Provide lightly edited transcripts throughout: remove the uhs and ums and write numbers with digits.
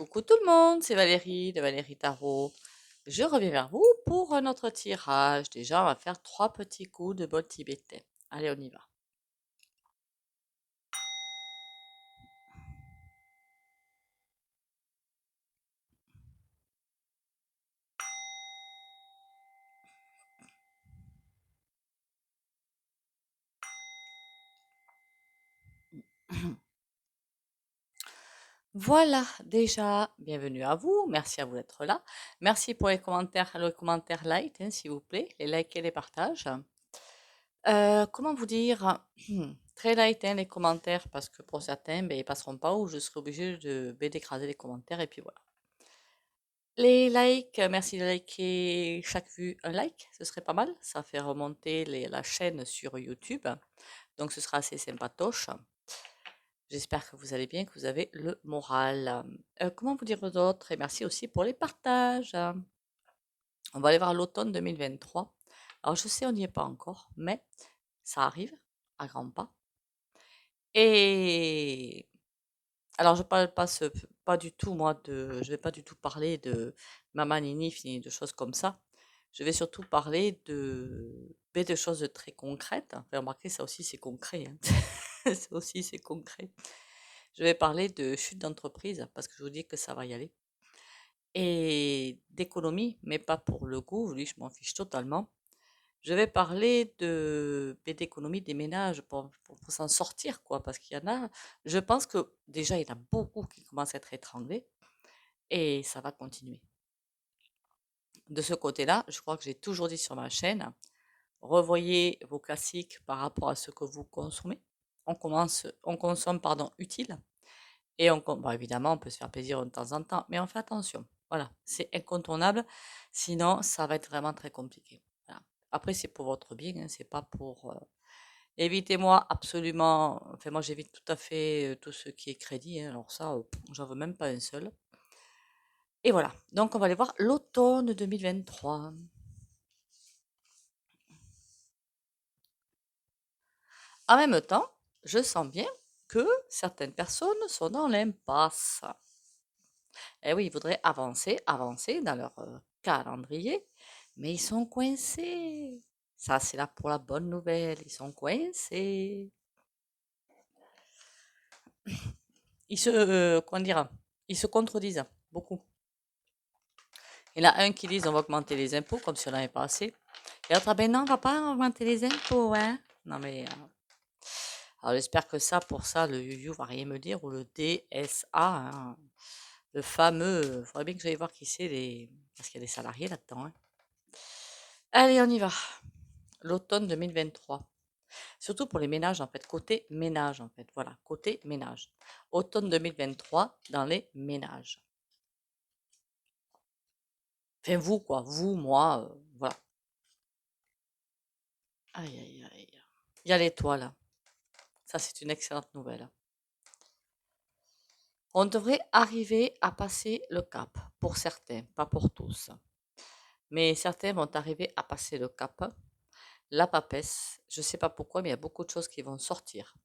Coucou tout le monde, c'est Valérie de Valérie Tarot. Je reviens vers vous pour un autre tirage. Déjà, on va faire trois petits coups de bol tibétain. Allez, on y va. Voilà, déjà, bienvenue à vous. Merci à vous d'être là. Merci pour les commentaires like, hein, s'il vous plaît, les likes et les partages. Comment vous dire? Très light, hein, les commentaires, parce que pour certains, ben, ils passeront pas ou je serai obligée de d'écraser les commentaires et puis voilà. Les likes, merci de liker chaque vue un like, ce serait pas mal. Ça fait remonter la chaîne sur YouTube. Donc ce sera assez sympatoche. J'espère que vous allez bien, que vous avez le moral. Comment vous dire d'autres? Et merci aussi pour les partages. On va aller voir l'automne 2023. Alors je sais, on n'y est pas encore, mais ça arrive à grands pas. Et alors je parle pas du tout, moi, je vais pas du tout parler de Maman Nini ni de choses comme ça. Je vais surtout parler de choses très concrètes. Enfin, remarquez, ça aussi c'est concret, hein. Ça aussi c'est concret. Je vais parler de chute d'entreprise parce que je vous dis que ça va y aller. Et d'économie, mais pas pour le goût, lui je m'en fiche totalement. Je vais parler d'économie des ménages pour s'en sortir, quoi, parce qu'il y en a, je pense que déjà il y en a beaucoup qui commencent à être étranglés et ça va continuer. De ce côté-là, je crois que j'ai toujours dit sur ma chaîne, revoyez vos classiques par rapport à ce que vous consommez. On consomme, pardon, utile. Et bon, évidemment, on peut se faire plaisir de temps en temps, mais on fait attention. Voilà, c'est incontournable. Sinon, ça va être vraiment très compliqué. Voilà. Après, c'est pour votre bien, hein, c'est pas pour. Évitez-moi absolument. Enfin, moi, j'évite tout à fait tout ce qui est crédit, hein. Alors ça, j'en veux même pas un seul. Et voilà. Donc, on va aller voir l'automne 2023. En même temps, je sens bien que certaines personnes sont dans l'impasse. Eh oui, ils voudraient avancer dans leur calendrier, mais ils sont coincés. Ça, c'est là pour la bonne nouvelle. Ils sont coincés. Comment dire, ils se contredisent beaucoup. Il y en a un qui dit on va augmenter les impôts comme si on n'avait pas assez. Et l'autre, ah ben non, on va pas augmenter les impôts, hein. Non mais, alors j'espère que ça, pour ça, le YuYu va rien me dire, ou le DSA, hein. Le fameux, faudrait bien que j'aille voir qui c'est, parce qu'il y a des salariés là-dedans, hein. Allez, on y va. L'automne 2023. Surtout pour les ménages, en fait. Côté ménage, en fait. Voilà, côté ménage. Automne 2023 dans les ménages. Enfin, vous, quoi. Vous, moi, voilà. Aïe, aïe, aïe. Il y a l'étoile. Ça, c'est une excellente nouvelle. On devrait arriver à passer le cap. Pour certains, pas pour tous. Mais certains vont arriver à passer le cap. La papesse, je ne sais pas pourquoi, mais il y a beaucoup de choses qui vont sortir.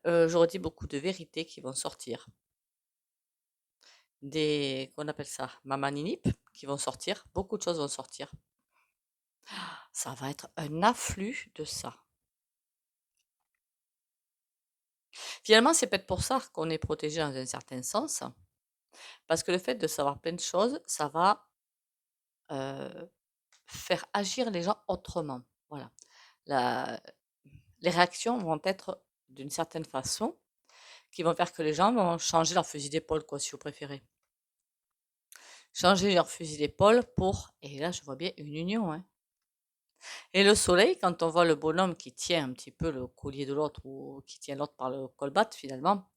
J'aurais dit beaucoup de vérités qui vont sortir. Qu'on appelle ça, mamaninip, qui vont sortir. Beaucoup de choses vont sortir. Ça va être un afflux de ça. Finalement, c'est peut-être pour ça qu'on est protégé dans un certain sens. Parce que le fait de savoir plein de choses, ça va faire agir les gens autrement. Voilà. La- les réactions vont être d'une certaine façon qui vont faire que les gens vont changer leur fusil d'épaule, quoi, si vous préférez. Changer leur fusil d'épaule pour, et là je vois bien une union, hein. Et le soleil, quand on voit le bonhomme qui tient un petit peu le collier de l'autre ou qui tient l'autre par le colbat, finalement,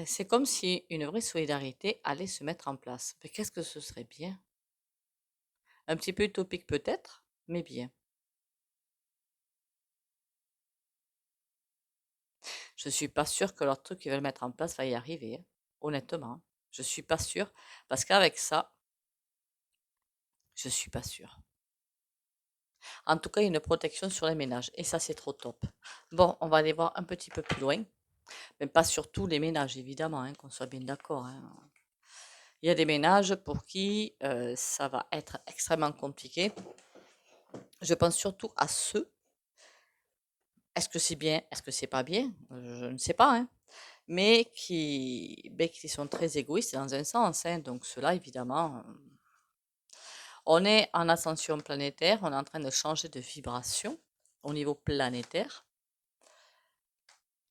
c'est comme si une vraie solidarité allait se mettre en place. Mais qu'est-ce que ce serait bien? Un petit peu utopique peut-être, mais bien. Je suis pas sûre que leur truc qu'ils veulent mettre en place va y arriver, hein, honnêtement. Je suis pas sûre, parce qu'avec ça, je suis pas sûre. En tout cas, il y a une protection sur les ménages, et ça, c'est trop top. Bon, on va aller voir un petit peu plus loin. Mais pas sur tous les ménages, évidemment, hein, qu'on soit bien d'accord, hein. Il y a des ménages pour qui ça va être extrêmement compliqué. Je pense surtout à ceux, est-ce que c'est bien, est-ce que c'est pas bien? Je ne sais pas, hein, mais qui sont très égoïstes dans un sens, hein. Donc ceux-là, évidemment, on est en ascension planétaire, on est en train de changer de vibration au niveau planétaire.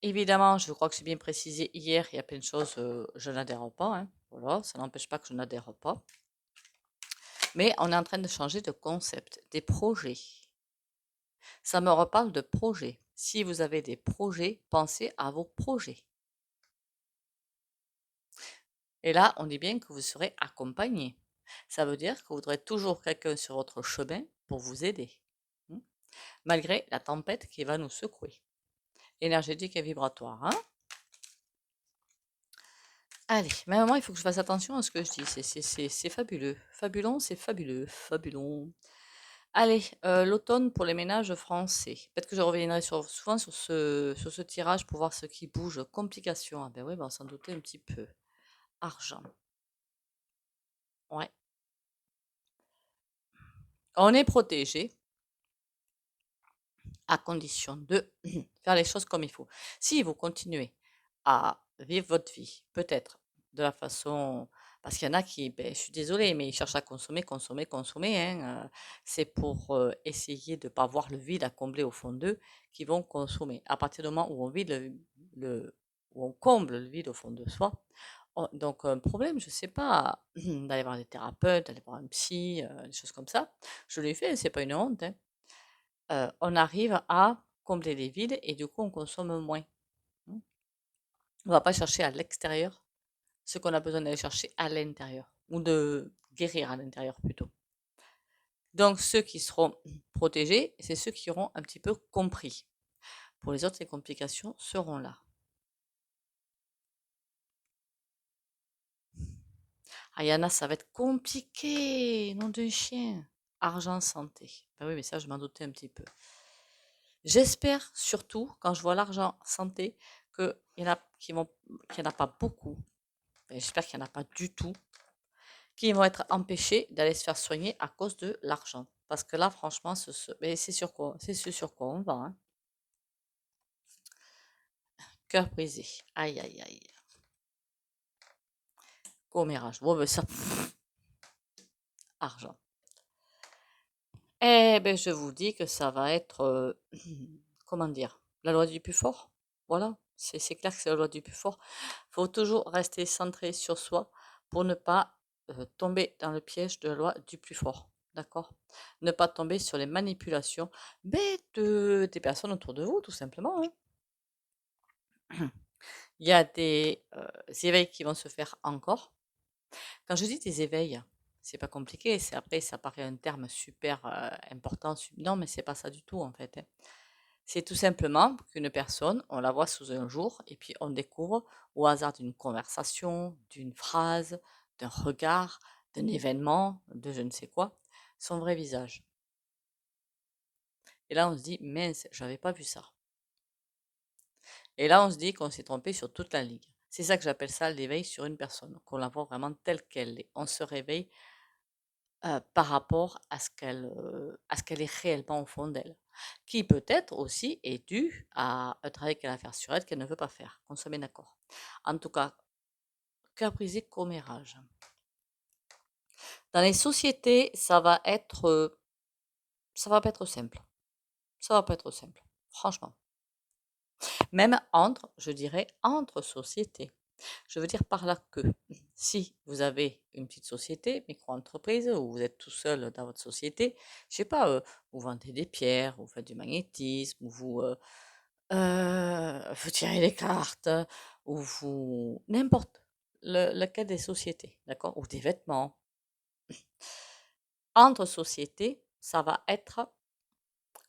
Évidemment, je crois que c'est bien précisé hier, il y a plein de choses, je n'adhère pas, hein. Voilà, ça n'empêche pas que je n'adhère pas. Mais on est en train de changer de concept, des projets. Ça me reparle de projets. Si vous avez des projets, pensez à vos projets. Et là, on dit bien que vous serez accompagné. Ça veut dire que vous aurez toujours quelqu'un sur votre chemin pour vous aider, hein, malgré la tempête qui va nous secouer, énergétique et vibratoire, hein. Allez, mais à un moment, il faut que je fasse attention à ce que je dis. C'est fabuleux. Fabulon, c'est fabuleux. Fabulon. Allez, l'automne pour les ménages français. Peut-être que je reviendrai souvent sur ce tirage pour voir ce qui bouge. Complications. Ah ben oui, ben on s'en doutait un petit peu. Argent. Ouais. On est protégé à condition de faire les choses comme il faut. Si vous continuez à vivre votre vie, peut-être de la façon... Parce qu'il y en a qui, ben, je suis désolée, mais ils cherchent à consommer, consommer, consommer, hein, c'est pour essayer de ne pas voir le vide à combler au fond d'eux qui vont consommer. À partir du moment où on vide où on comble le vide au fond de soi, donc un problème, je ne sais pas, d'aller voir des thérapeutes, d'aller voir un psy, des choses comme ça. Je l'ai fait, c'est pas une honte, hein. On arrive à combler les vides et du coup, on consomme moins, hein. On va pas chercher à l'extérieur ce qu'on a besoin d'aller chercher à l'intérieur ou de guérir à l'intérieur plutôt. Donc, ceux qui seront protégés, c'est ceux qui auront un petit peu compris. Pour les autres, les complications seront là. Ah, il y en a, ça va être compliqué, nom d'un chien. Argent, santé. Ben oui, mais ça, je m'en doutais un petit peu. J'espère surtout, quand je vois l'argent santé, qu'il y en a qu'il n'y en a pas beaucoup. J'espère qu'il n'y en a pas du tout qui vont être empêchés d'aller se faire soigner à cause de l'argent. Parce que là, franchement, mais c'est ce sur quoi on va, hein. Cœur brisé. Aïe, aïe, aïe. Commérage. Bon, ben ça, argent. Eh ben, je vous dis que ça va être, comment dire, la loi du plus fort. Voilà, c'est clair que c'est la loi du plus fort. Il faut toujours rester centré sur soi pour ne pas tomber dans le piège de la loi du plus fort. D'accord? Ne pas tomber sur les manipulations des personnes autour de vous, tout simplement, hein. Il y a des éveils qui vont se faire encore. Quand je dis des éveils, c'est pas compliqué. C'est après, ça paraît un terme super important. Non, mais c'est pas ça du tout en fait, hein. C'est tout simplement qu'une personne, on la voit sous un jour et puis on découvre au hasard d'une conversation, d'une phrase, d'un regard, d'un événement, de je ne sais quoi, son vrai visage. Et là, on se dit, mince, j'avais pas vu ça. Et là, on se dit qu'on s'est trompé sur toute la ligne. C'est ça que j'appelle ça l'éveil sur une personne, qu'on la voit vraiment telle qu'elle est. On se réveille par rapport à ce qu'elle est réellement au fond d'elle, qui peut-être aussi est dû à un travail qu'elle a à faire sur elle qu'elle ne veut pas faire, qu'on soit bien d'accord. En tout cas, cœur brisé, commérage. Dans les sociétés, ça va pas être simple. Ça va pas être simple, franchement. Même entre, je dirais, entre sociétés. Je veux dire par là que si vous avez une petite société, micro-entreprise, ou vous êtes tout seul dans votre société, je sais pas, vous vendez des pierres, vous faites du magnétisme, ou vous tirez les cartes, ou vous... N'importe lequel des sociétés, d'accord? Ou des vêtements. Entre sociétés, ça va être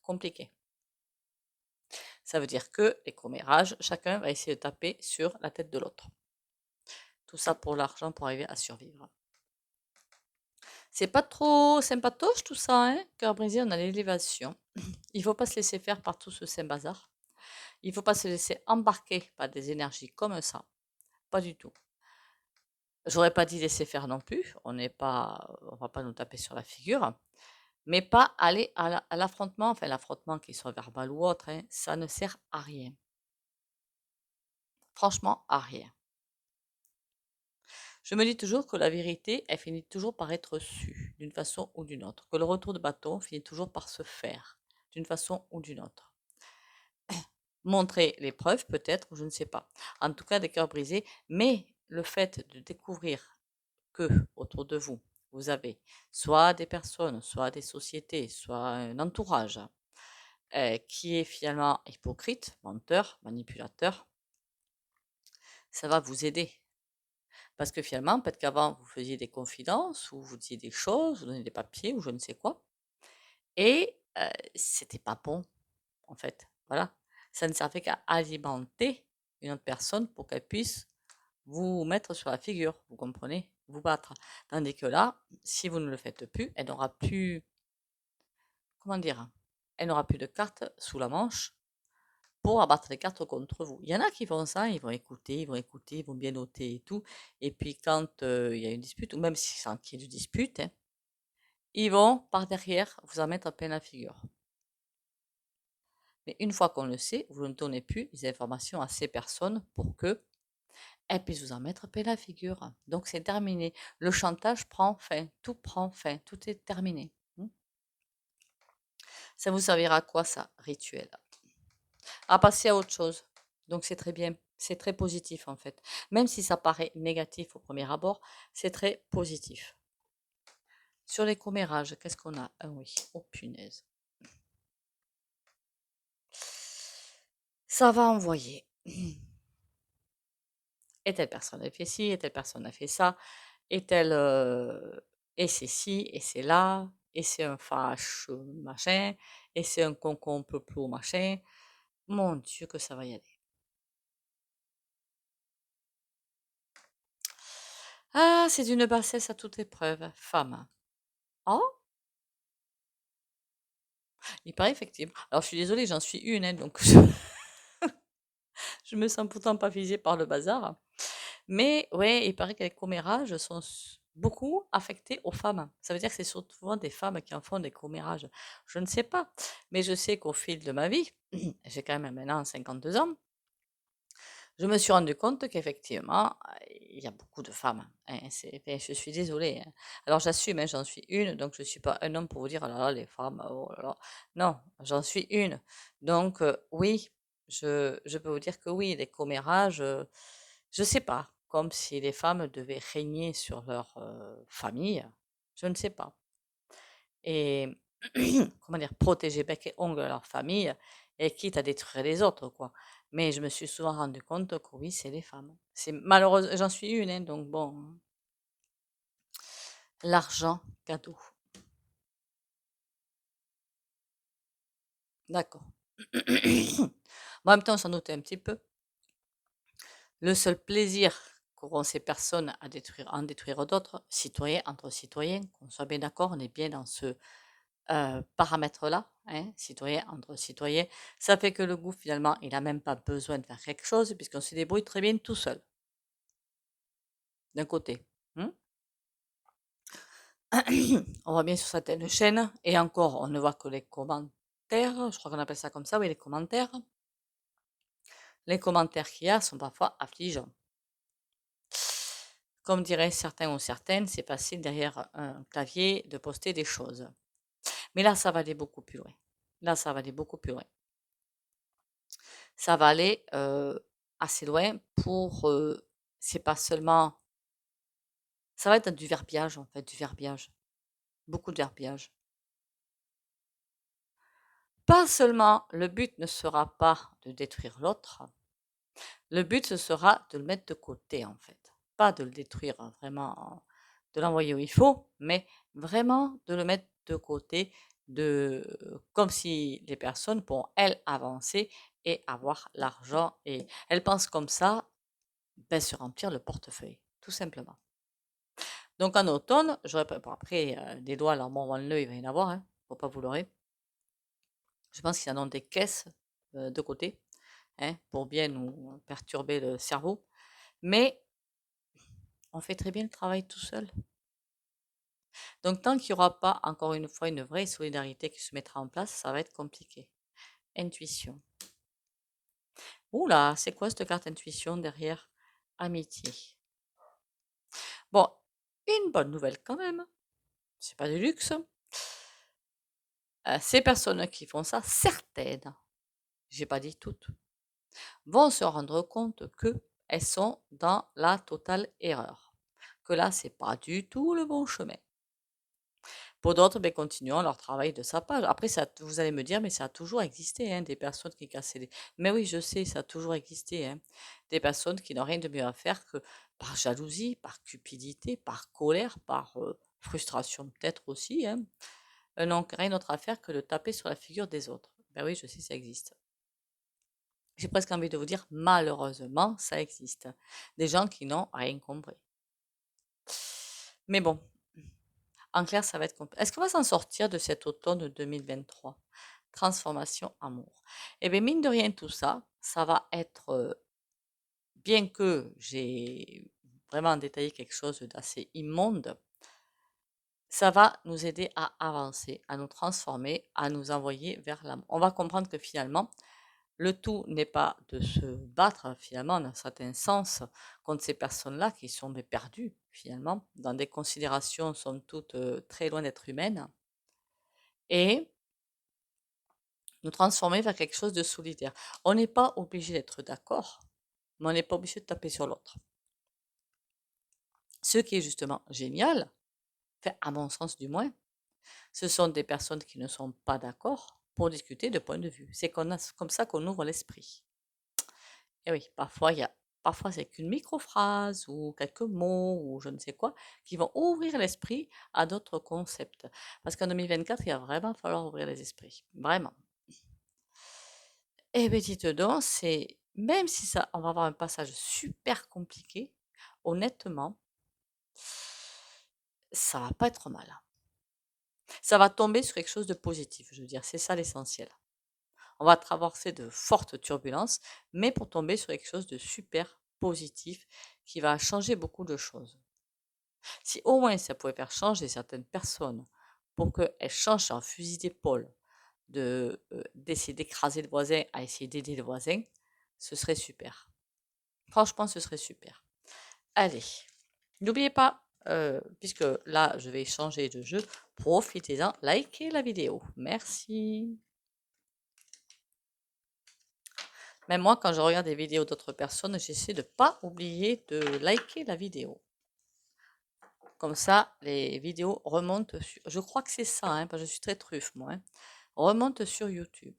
compliqué. Ça veut dire que les commérages, chacun va essayer de taper sur la tête de l'autre. Tout ça pour l'argent, pour arriver à survivre. C'est pas trop sympatoche tout ça, hein? Cœur brisé, on a l'élévation. Il faut pas se laisser faire par tout ce saint bazar. Il ne faut pas se laisser embarquer par des énergies comme ça. Pas du tout. J'aurais pas dit laisser faire non plus. On va pas nous taper sur la figure. Mais pas aller à l'affrontement. Enfin, l'affrontement, qu'il soit verbal ou autre, hein, ça ne sert à rien. Franchement, à rien. Je me dis toujours que la vérité, elle finit toujours par être sue, d'une façon ou d'une autre. Que le retour de bâton finit toujours par se faire, d'une façon ou d'une autre. Montrer les preuves, peut-être, je ne sais pas. En tout cas, des cœurs brisés. Mais le fait de découvrir que autour de vous, vous avez soit des personnes, soit des sociétés, soit un entourage qui est finalement hypocrite, menteur, manipulateur, ça va vous aider. Parce que finalement, peut-être qu'avant, vous faisiez des confidences, ou vous disiez des choses, vous donnez des papiers, ou je ne sais quoi, et c'était pas bon, en fait. Voilà. Ça ne servait qu'à alimenter une autre personne pour qu'elle puisse vous mettre sur la figure, vous comprenez? Vous battre. Tandis que là, si vous ne le faites plus, elle n'aura plus, comment dire, elle n'aura plus de cartes sous la manche pour abattre les cartes contre vous. Il y en a qui font ça, ils vont bien noter et tout. Et puis quand il y a une dispute, ou même si sans qu'il y ait de dispute, hein, ils vont par derrière vous en mettre plein la figure. Mais une fois qu'on le sait, vous ne donnez plus les informations à ces personnes pour que elles puissent vous en mettre plein la figure. Donc c'est terminé. Le chantage prend fin, tout prend fin, tout est terminé. Ça vous servira à quoi ça, rituel? À passer à autre chose. Donc c'est très bien, c'est très positif en fait. Même si ça paraît négatif au premier abord, c'est très positif. Sur les commérages, qu'est-ce qu'on a? Ah oui, oh punaise. Ça va envoyer. Et telle personne a fait ci, et telle personne a fait ça, et telle et c'est ci, et c'est là, et c'est un fâche machin, et c'est un concombre plot machin. Mon Dieu que ça va y aller. Ah, c'est d'une bassesse à toute épreuve, femme. Oh, il paraît effectivement. Alors je suis désolée, j'en suis une, hein, donc je me sens pourtant pas visée par le bazar. Mais ouais, il paraît que les commérages sont beaucoup affectés aux femmes. Ça veut dire que c'est souvent des femmes qui en font des commérages. Je ne sais pas, mais je sais qu'au fil de ma vie, j'ai quand même maintenant 52 ans, je me suis rendu compte qu'effectivement, il y a beaucoup de femmes. Hein, enfin, je suis désolée. Hein. Alors j'assume, hein, j'en suis une, donc je ne suis pas un homme pour vous dire, oh là là, les femmes, oh là là. Non, j'en suis une. Donc oui, je peux vous dire que oui, les commérages, je ne sais pas, comme si les femmes devaient régner sur leur famille, je ne sais pas. Et comment dire, protéger bec et ongle leur famille, et quitte à détruire les autres, quoi. Mais je me suis souvent rendu compte que oui, c'est les femmes. C'est malheureusement, j'en suis une, hein, donc bon, l'argent cadeau. D'accord. Bon, en même temps, on s'en doutait un petit peu. Le seul plaisir qu'auront ces personnes à en détruire d'autres, citoyens entre citoyens, qu'on soit bien d'accord, on est bien dans ce paramètre-là, hein, citoyen entre citoyens, ça fait que le goût, finalement, il n'a même pas besoin de faire quelque chose, puisqu'on se débrouille très bien tout seul, d'un côté. Hein. On voit bien sur certaines chaînes, et encore, on ne voit que les commentaires, je crois qu'on appelle ça comme ça, oui, les commentaires. Les commentaires qu'il y a sont parfois affligeants. Comme diraient certains ou certaines, c'est facile derrière un clavier de poster des choses. Mais là, ça va aller beaucoup plus loin. Là, ça va aller beaucoup plus loin. Ça va aller assez loin pour, c'est pas seulement, ça va être du verbiage en fait, du verbiage, beaucoup de verbiage. Pas seulement, le but ne sera pas de détruire l'autre, le but ce sera de le mettre de côté en fait, pas de le détruire vraiment, de l'envoyer où il faut, mais vraiment de le mettre de côté, comme si les personnes pourront elles avancer et avoir l'argent, et elles pensent comme ça, ben, se remplir le portefeuille, tout simplement. Donc en automne, j'aurais pas, bon, après, des doigts, alors bon, le il va y en avoir, hein, faut pas vous leurrer. Je pense qu'ils en ont des caisses de côté. hein, pour bien nous perturber le cerveau. Mais on fait très bien le travail tout seul. Donc, tant qu'il n'y aura pas, encore une fois, une vraie solidarité qui se mettra en place, ça va être compliqué. Intuition. Oula, c'est quoi cette carte intuition derrière? Amitié. Bon, une bonne nouvelle quand même. C'est pas du luxe. Ces personnes qui font ça, certaines, j'ai pas dit toutes, vont se rendre compte que elles sont dans la totale erreur. Que là, c'est pas du tout le bon chemin. Pour d'autres, ben, continuons leur travail de sapage. Après, ça, vous allez me dire, mais ça a toujours existé, hein, des personnes qui cassaient les... Mais oui, je sais, ça a toujours existé, hein. Des personnes qui n'ont rien de mieux à faire que par jalousie, par cupidité, par colère, par frustration peut-être aussi, hein, n'ont rien d'autre à faire que de taper sur la figure des autres. Ben oui, je sais, ça existe. J'ai presque envie de vous dire, malheureusement, ça existe. Des gens qui n'ont rien compris. Mais bon, en clair, ça va être compliqué. Est-ce qu'on va s'en sortir de cet automne 2023? Transformation amour. Eh bien, mine de rien, tout ça, ça va être, bien que j'ai vraiment détaillé quelque chose d'assez immonde, ça va nous aider à avancer, à nous transformer, à nous envoyer vers l'amour. On va comprendre que finalement, le tout n'est pas de se battre, finalement, dans un certain sens, contre ces personnes-là qui sont des perdues, finalement, dans des considérations, somme toute, très loin d'être humaines, et nous transformer vers quelque chose de solidaire. On n'est pas obligé d'être d'accord, mais on n'est pas obligé de taper sur l'autre. Ce qui est justement génial, enfin, à mon sens du moins, ce sont des personnes qui ne sont pas d'accord pour discuter de points de vue. C'est comme ça qu'on ouvre l'esprit. Et oui, parfois c'est qu'une micro-phrase ou quelques mots ou je ne sais quoi qui vont ouvrir l'esprit à d'autres concepts. Parce qu'en 2024, il va vraiment falloir ouvrir les esprits. Vraiment. Eh bien, dites donc, c'est, même si ça, on va avoir un passage super compliqué, honnêtement, ça va pas être mal. Ça va tomber sur quelque chose de positif, je veux dire, c'est ça l'essentiel. On va traverser de fortes turbulences, mais pour tomber sur quelque chose de super positif qui va changer beaucoup de choses. Si au moins ça pouvait faire changer certaines personnes pour qu'elles changent en fusil d'épaule d'essayer d'écraser le voisin à essayer d'aider le voisin, ce serait super. Franchement, ce serait super. Allez, n'oubliez pas, puisque là, je vais changer de jeu, profitez-en, likez la vidéo. Merci. Même moi, quand je regarde des vidéos d'autres personnes, j'essaie de ne pas oublier de liker la vidéo. Comme ça, les vidéos remontent sur... Je crois que c'est ça, hein, parce que je suis très truffe, moi. Hein, remontent sur YouTube.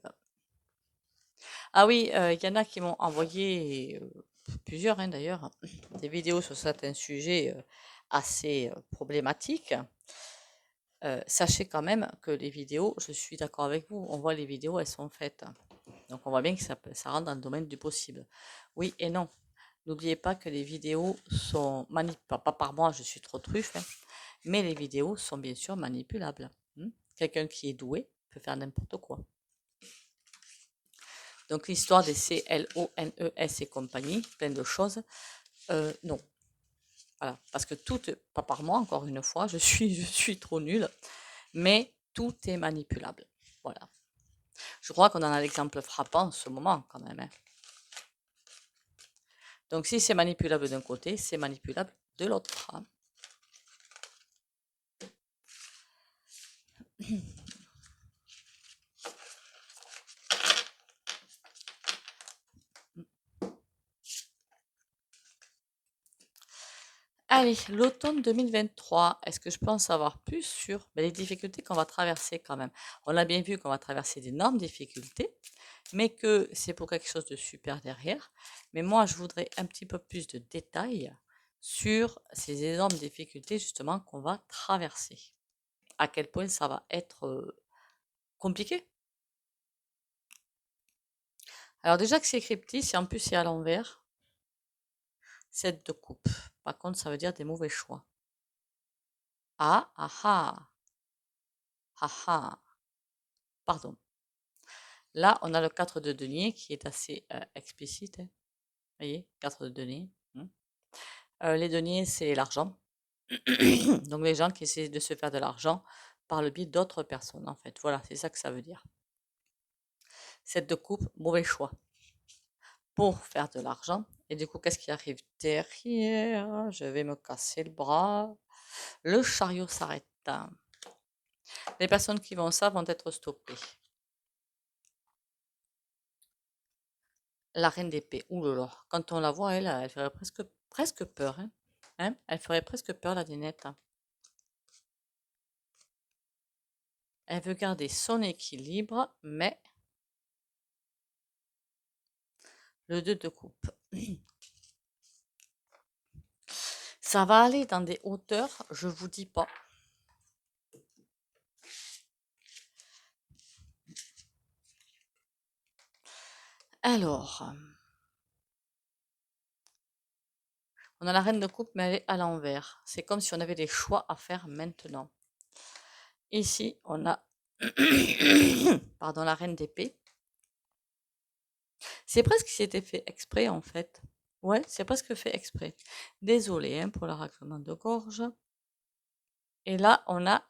Ah oui, il y en a qui m'ont envoyé, plusieurs hein, d'ailleurs, des vidéos sur certains sujets assez problématiques. Sachez quand même que les vidéos, je suis d'accord avec vous, on voit les vidéos, elles sont faites. Donc on voit bien que ça rentre dans le domaine du possible. Oui et non. N'oubliez pas que les vidéos sont manipulables, pas par moi, je suis trop truffe, hein, mais les vidéos sont bien sûr manipulables. Quelqu'un qui est doué peut faire n'importe quoi. Donc l'histoire des CLONES et compagnie, plein de choses, non. Voilà, parce que tout, pas par moi, encore une fois, je suis trop nulle, mais tout est manipulable. Voilà. Je crois qu'on en a l'exemple frappant en ce moment, quand même. Hein. Donc si c'est manipulable d'un côté, c'est manipulable de l'autre. Hein. Allez, l'automne 2023, est-ce que je peux en savoir plus sur les difficultés qu'on va traverser quand même? On a bien vu qu'on va traverser d'énormes difficultés, mais que c'est pour quelque chose de super derrière. Mais moi, je voudrais un petit peu plus de détails sur ces énormes difficultés justement qu'on va traverser. À quel point ça va être compliqué. Alors déjà que c'est cryptique, si en plus c'est à l'envers, 7 de coupe. Par contre, ça veut dire des mauvais choix. Ah, ah, ah, ah, ah. Pardon. Là, on a le 4 de denier qui est assez explicite. Vous voyez, 4 de denier. Les deniers, c'est l'argent. Donc, les gens qui essaient de se faire de l'argent par le biais d'autres personnes, en fait. Voilà, c'est ça que ça veut dire. 7 de coupe, mauvais choix pour faire de l'argent. Et du coup, qu'est-ce qui arrive derrière? Je vais me casser le bras. Le chariot s'arrête. Les personnes qui vont ça vont être stoppées. La reine d'épée, oulala, quand on la voit, elle ferait presque peur. Hein. Elle ferait presque peur, la Dinette. Elle veut garder son équilibre, mais le 2 de coupe. Ça va aller dans des hauteurs, je vous dis pas. Alors, on a la reine de coupe, mais elle est à l'envers. C'est comme si on avait des choix à faire maintenant. Ici, on a pardon, la reine d'épée. C'est presque si c'était fait exprès, en fait. Ouais, c'est presque fait exprès. Désolée pour le raclement de gorge. Et là, on a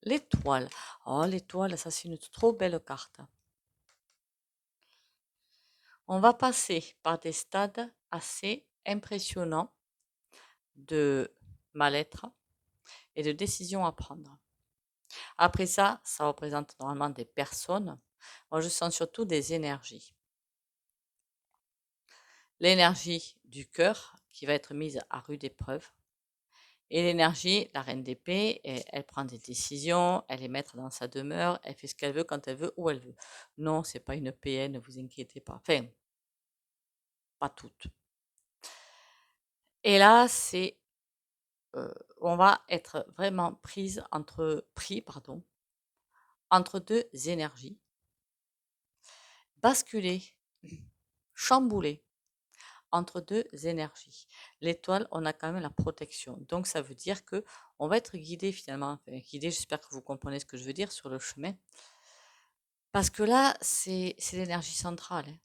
l'étoile. Oh, l'étoile, ça c'est une trop belle carte. On va passer par des stades assez impressionnants de mal-être et de décisions à prendre. Après ça, ça représente normalement des personnes. Moi, je sens surtout des énergies. L'énergie du cœur qui va être mise à rude épreuve. Et l'énergie, la reine d'épée, elle prend des décisions, elle est maître dans sa demeure, elle fait ce qu'elle veut quand elle veut, où elle veut. Non, c'est pas une PN, ne vous inquiétez pas. Enfin, pas toutes. Et là, on va être vraiment entre deux énergies, basculer, chambouler entre deux énergies. L'étoile, on a quand même la protection. Donc, ça veut dire que on va être guidé finalement. Enfin, guidé, j'espère que vous comprenez ce que je veux dire sur le chemin. Parce que là, c'est l'énergie centrale.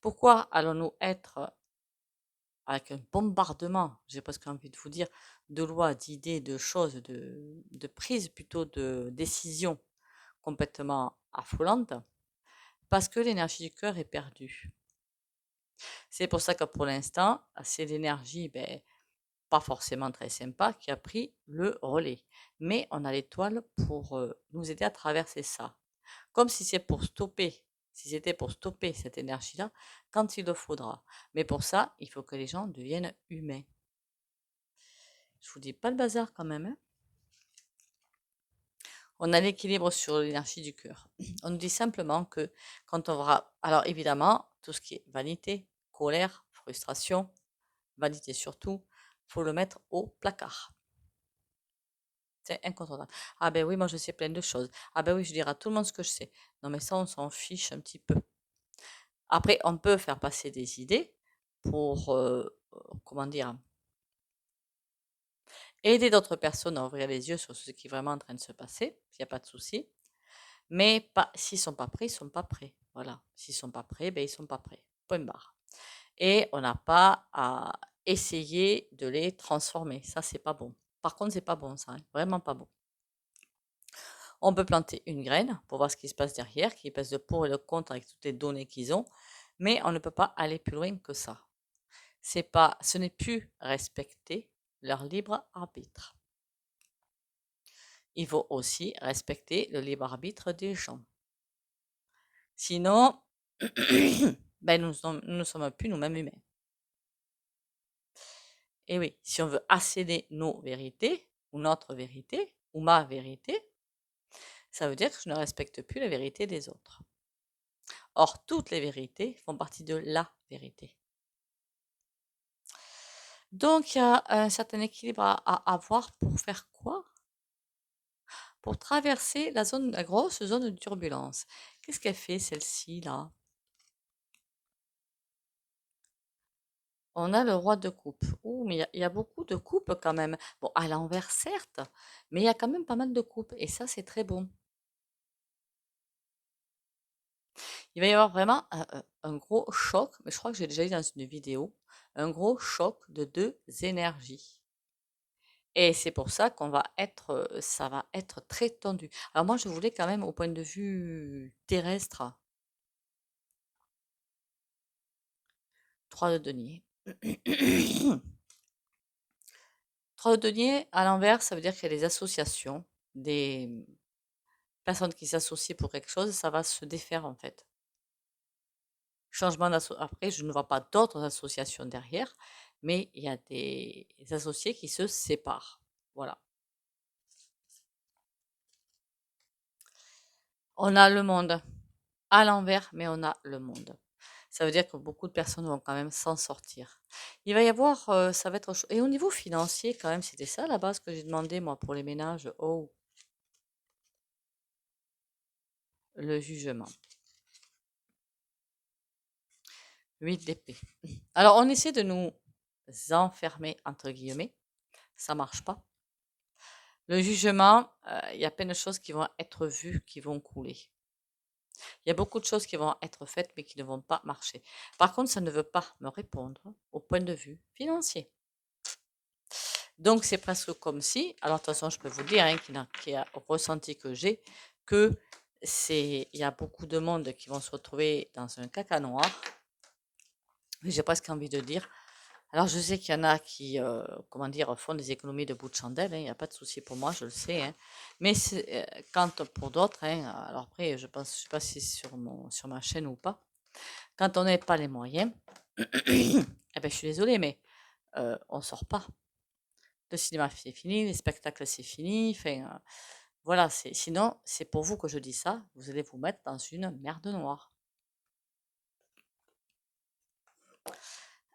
Pourquoi allons-nous être avec un bombardement, j'ai presque envie de vous dire, de lois, d'idées, de choses, de prises plutôt de décisions complètement affolantes? Parce que l'énergie du cœur est perdue. C'est pour ça que pour l'instant, c'est l'énergie, pas forcément très sympa, qui a pris le relais. Mais on a l'étoile pour nous aider à traverser ça. Comme si c'était pour stopper cette énergie-là quand il le faudra. Mais pour ça, il faut que les gens deviennent humains. Je vous dis pas le bazar quand même. On a l'équilibre sur l'énergie du cœur. On nous dit simplement que quand on va... Alors évidemment, tout ce qui est vanité, colère, frustration, vanité surtout, faut le mettre au placard. C'est incontournable. Ah ben oui, moi je sais plein de choses. Ah ben oui, je dirai à tout le monde ce que je sais. Non mais ça, on s'en fiche un petit peu. Après, on peut faire passer des idées pour, comment dire, aider d'autres personnes à ouvrir les yeux sur ce qui est vraiment en train de se passer. Il n'y a pas de souci. Mais s'ils ne sont pas prêts, ils ne sont pas prêts. Voilà. S'ils ne sont pas prêts, ils ne sont pas prêts. Point barre. Et on n'a pas à essayer de les transformer. Ça, c'est pas bon. Par contre, c'est pas bon, ça. Vraiment pas bon. On peut planter une graine pour voir ce qui se passe derrière, qui pèse le pour et le contre avec toutes les données qu'ils ont, mais on ne peut pas aller plus loin que ça. Ce n'est plus respecter leur libre arbitre. Il faut aussi respecter le libre arbitre des gens. Sinon, nous ne sommes plus nous-mêmes humains. Et oui, si on veut asséner nos vérités, ou notre vérité, ou ma vérité, ça veut dire que je ne respecte plus la vérité des autres. Or, toutes les vérités font partie de la vérité. Donc, il y a un certain équilibre à avoir pour faire quoi? Pour traverser la grosse zone de turbulence. Qu'est-ce qu'elle fait, celle-ci, là? On a le roi de coupe. Ouh, mais il y a beaucoup de coupes quand même. Bon, à l'envers, certes, mais il y a quand même pas mal de coupes. Et ça, c'est très bon. Il va y avoir vraiment un gros choc, mais je crois que j'ai déjà dit dans une vidéo, un gros choc de deux énergies. Et c'est pour ça qu'on va être, ça va être très tendu. Alors moi, je voulais quand même, au point de vue terrestre, 3 de denier. 3 de denier, à l'envers, ça veut dire qu'il y a des associations, des personnes qui s'associent pour quelque chose, ça va se défaire en fait. Changement après, je ne vois pas d'autres associations derrière, mais il y a des associés qui se séparent. Voilà. On a le monde à l'envers, mais on a le monde. Ça veut dire que beaucoup de personnes vont quand même s'en sortir. Il va y avoir, ça va être et au niveau financier quand même, c'était ça la base que j'ai demandé moi pour les ménages. Oh, le jugement. 8 d'épée. Alors on essaie de nous enfermer entre guillemets, ça marche pas. Le jugement, il y a plein de choses qui vont être vues, qui vont couler. Il y a beaucoup de choses qui vont être faites, mais qui ne vont pas marcher. Par contre, ça ne veut pas me répondre au point de vue financier. Donc, c'est presque comme si, alors de toute façon, je peux vous dire, hein, qui a ressenti que j'ai, que il y a beaucoup de monde qui vont se retrouver dans un caca noir. J'ai presque envie de dire. Alors, je sais qu'il y en a qui, comment dire, font des économies de bout de chandelle, hein, il n'y a pas de souci pour moi, je le sais, hein. Mais quand pour d'autres, hein, alors après, je pense, je sais pas si c'est sur ma chaîne ou pas, quand on n'a pas les moyens, eh ben, je suis désolée, mais on sort pas. Le cinéma, c'est fini, les spectacles, c'est fini. Enfin, voilà, sinon, c'est pour vous que je dis ça, vous allez vous mettre dans une merde noire.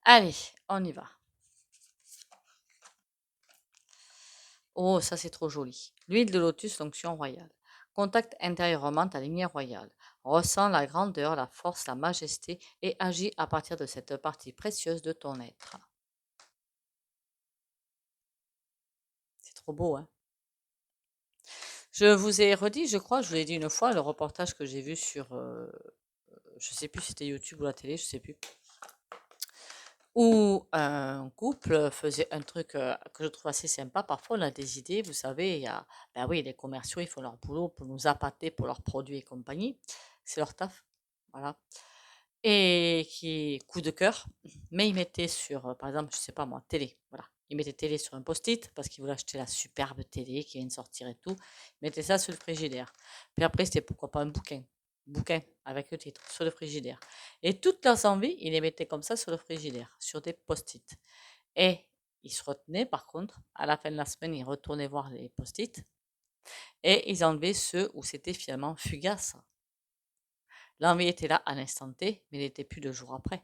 Allez, on y va. Oh, ça c'est trop joli. L'huile de lotus, l'onction royale. Contacte intérieurement ta lumière royale. Ressens la grandeur, la force, la majesté et agis à partir de cette partie précieuse de ton être. C'est trop beau, hein? Je vous ai redit, je crois, je vous l'ai dit une fois, le reportage que j'ai vu sur, je sais plus si c'était YouTube ou la télé, je sais plus, où un couple faisait un truc que je trouve assez sympa. Parfois, on a des idées, vous savez, il y a, ben oui, les commerciaux, ils font leur boulot pour nous appâter pour leurs produits et compagnie. C'est leur taf, voilà. Et qui, coup de cœur, mais ils mettaient sur, par exemple, je sais pas moi, télé, voilà. Ils mettaient télé sur un post-it parce qu'ils voulaient acheter la superbe télé qui vient de sortir et tout. Ils mettaient ça sur le frigidaire. Puis après, c'était pourquoi pas un bouquin avec le titre sur le frigidaire. Et toutes leurs envies, ils les mettaient comme ça sur le frigidaire, sur des post-it. Et ils se retenaient, par contre, à la fin de la semaine, ils retournaient voir les post-it et ils enlevaient ceux où c'était finalement fugace. L'envie était là à l'instant T, mais il n'était plus 2 jours après.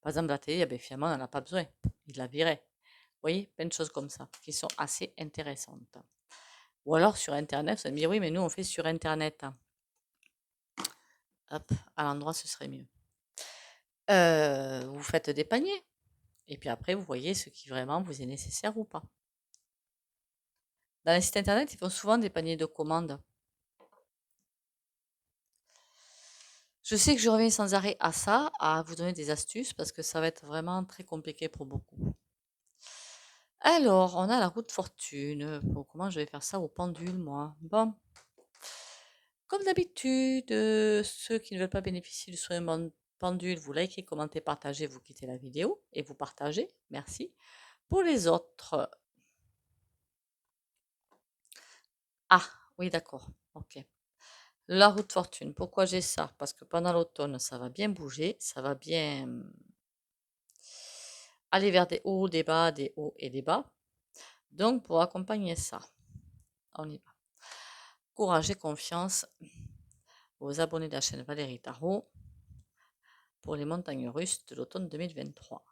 Par exemple, la télé, eh ben, finalement, on n'en a pas besoin. Ils la viraient. Vous voyez, plein de choses comme ça qui sont assez intéressantes. Ou alors sur Internet, vous allez me dire, oui, mais nous, on fait sur Internet. Hop, à l'endroit, ce serait mieux. Vous faites des paniers. Et puis après, vous voyez ce qui vraiment vous est nécessaire ou pas. Dans les sites Internet, ils font souvent des paniers de commandes. Je sais que je reviens sans arrêt à ça, à vous donner des astuces, parce que ça va être vraiment très compliqué pour beaucoup. Alors, on a la roue de fortune. Bon, comment je vais faire ça au pendule, moi? Bon, comme d'habitude, ceux qui ne veulent pas bénéficier du soin pendule, vous likez, commentez, partagez, vous quittez la vidéo et vous partagez. Merci. Pour les autres, ah, oui, d'accord. Ok. La roue de fortune, pourquoi j'ai ça? Parce que pendant l'automne, ça va bien bouger, ça va bien aller vers des hauts et des bas. Donc, pour accompagner ça, on y va. Courage et confiance aux abonnés de la chaîne Valérie Tarot pour les montagnes russes de l'automne 2023.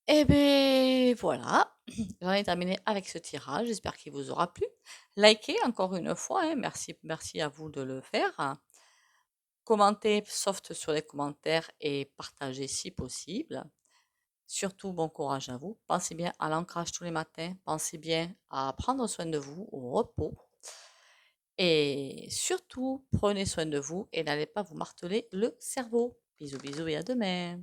Et beh, voilà, j'en ai terminé avec ce tirage, j'espère qu'il vous aura plu. Likez encore une fois, hein, merci à vous de le faire. Commentez soft sur les commentaires et partagez si possible. Surtout, bon courage à vous. Pensez bien à l'ancrage tous les matins. Pensez bien à prendre soin de vous, au repos. Et surtout, prenez soin de vous et n'allez pas vous marteler le cerveau. Bisous, bisous et à demain.